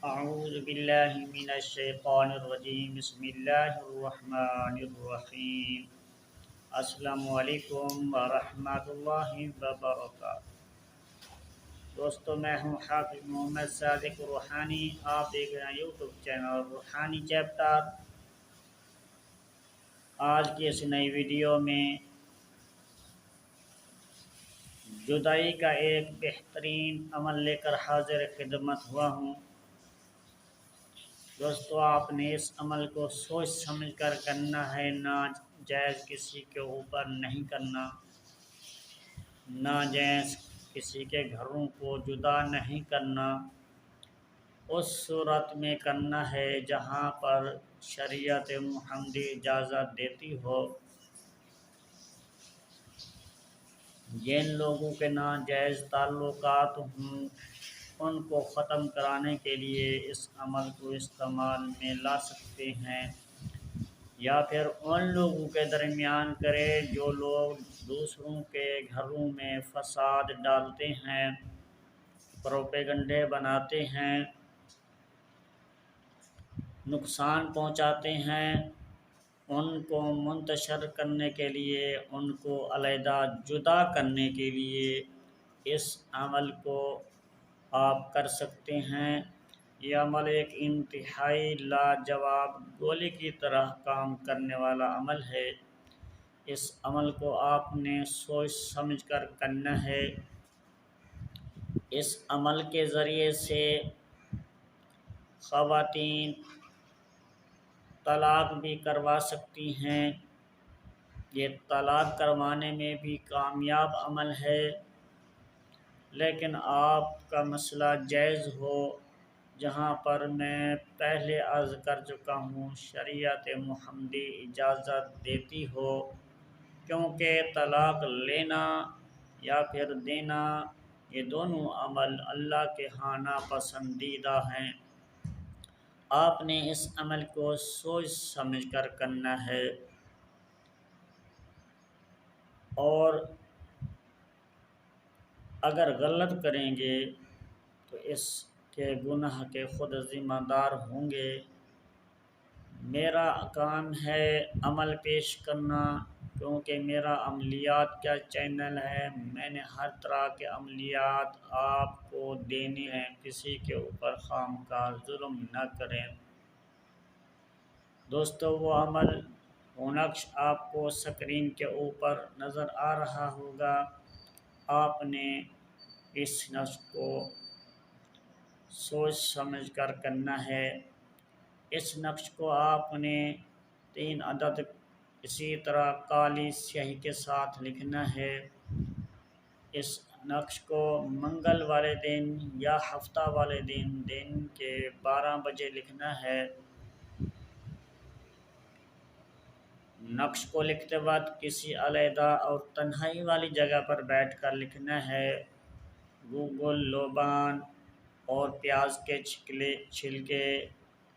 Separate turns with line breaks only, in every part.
اعوذ باللہ من الشیطان الرجیم بسم اللہ الرحمن الرحیم السلام علیکم ورحمۃ اللہ وبرکاتہ۔ دوستو، میں ہوں حافظ محمد صادق روحانی۔ آپ دیکھ رہے ہیں یوٹیوب چینل روحانی چیپٹر۔ آج کی اس نئی ویڈیو میں جدائی کا ایک بہترین عمل لے کر حاضر خدمت ہوا ہوں۔ دوستو، آپ نے اس عمل کو سوچ سمجھ کر کرنا ہے، ناجائز کسی کے اوپر نہیں کرنا، ناجائز کسی کے گھروں کو جدا نہیں کرنا۔ اس صورت میں کرنا ہے جہاں پر شریعت محمدی اجازت دیتی ہو۔ جن لوگوں کے ناجائز تعلقات ہوں ان کو ختم کرانے کے لیے اس عمل کو استعمال میں لا سکتے ہیں، یا پھر ان لوگوں کے درمیان کرے جو لوگ دوسروں کے گھروں میں فساد ڈالتے ہیں، پروپیگنڈے بناتے ہیں، نقصان پہنچاتے ہیں، ان کو منتشر کرنے کے لیے، ان کو علیحدہ جدا کرنے کے لیے اس عمل کو آپ کر سکتے ہیں۔ یہ عمل ایک انتہائی لاجواب گولی کی طرح کام کرنے والا عمل ہے۔ اس عمل کو آپ نے سوچ سمجھ کر کرنا ہے۔ اس عمل کے ذریعے سے خواتین طلاق بھی کروا سکتی ہیں۔ یہ طلاق کروانے میں بھی کامیاب عمل ہے، لیکن آپ کا مسئلہ جائز ہو۔ جہاں پر میں پہلے عرض کر چکا ہوں، شریعت محمدی اجازت دیتی ہو، کیونکہ طلاق لینا یا پھر دینا یہ دونوں عمل اللہ کے ہاں ناپسندیدہ ہیں۔ آپ نے اس عمل کو سوچ سمجھ کر کرنا ہے، اور اگر غلط کریں گے تو اس کے گناہ کے خود ذمہ دار ہوں گے۔ میرا کام ہے عمل پیش کرنا، کیونکہ میرا عملیات کا چینل ہے۔ میں نے ہر طرح کے عملیات آپ کو دینے ہیں۔ کسی کے اوپر خواہ ظلم نہ کریں۔ دوستو، وہ عمل وہ نقش آپ کو سکرین کے اوپر نظر آ رہا ہوگا۔ آپ نے اس نقش کو سوچ سمجھ کر کرنا ہے۔ اس نقش کو آپ نے 3 عدد اسی طرح کالی سیاہی کے ساتھ لکھنا ہے۔ اس نقش کو منگل والے دن یا ہفتہ والے دن کے 12 بجے لکھنا ہے۔ نقش کو لکھتے وقت کسی علیحدہ اور تنہائی والی جگہ پر بیٹھ کر لکھنا ہے۔ گوگل لوبان اور پیاز کے چھلکے،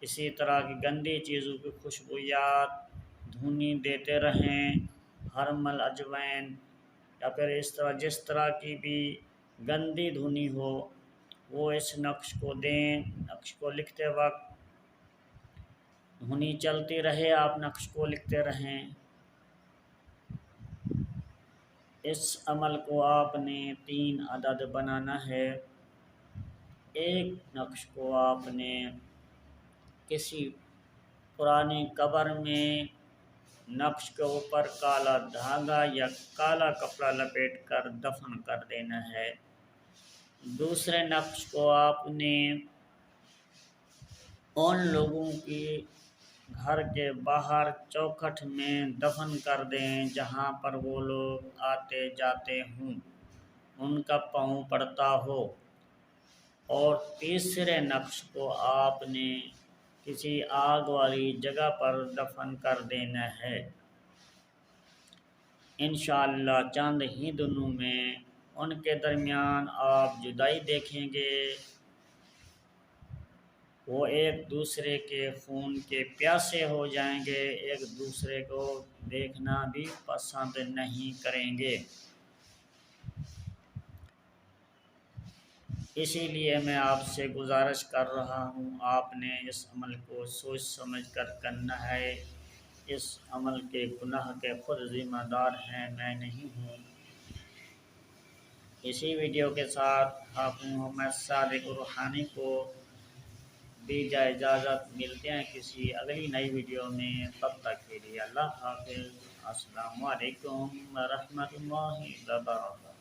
اسی طرح کی گندی چیزوں کی خوشبویات دھونی دیتے رہیں، ہرمل اجوائن یا پھر اس طرح جس طرح کی بھی گندی دھونی ہو وہ اس نقش کو دیں۔ نقش کو لکھتے وقت دھونی چلتی رہے، آپ نقش کو لکھتے رہیں۔ اس عمل کو آپ نے 3 عدد بنانا ہے۔ ایک نقش کو آپ نے کسی پرانی قبر میں نقش کے اوپر کالا دھاگا یا کالا کپڑا لپیٹ کر دفن کر دینا ہے۔ دوسرے نقش کو آپ نے ان لوگوں کی گھر کے باہر چوکھٹ میں دفن کر دیں جہاں پر وہ لوگ آتے جاتے ہوں، ان کا پاؤں پڑتا ہو۔ اور تیسرے نقش کو آپ نے کسی آگ والی جگہ پر دفن کر دینا ہے۔ انشاءاللہ چند ہی دنوں میں ان کے درمیان آپ جدائی دیکھیں گے۔ وہ ایک دوسرے کے خون کے پیاسے ہو جائیں گے، ایک دوسرے کو دیکھنا بھی پسند نہیں کریں گے۔ اسی لیے میں آپ سے گزارش کر رہا ہوں، آپ نے اس عمل کو سوچ سمجھ کر کرنا ہے۔ اس عمل کے گناہ کے خود ذمہ دار ہیں، میں نہیں ہوں۔ اسی ویڈیو کے ساتھ حافظ محمد صادق روحانی کو دیجیے اجازت، ملتے ہیں کسی اگلی نئی ویڈیو میں، تب تک کے لیے اللہ حافظ۔ السلام علیکم ورحمۃ اللہ وبرکاتہ۔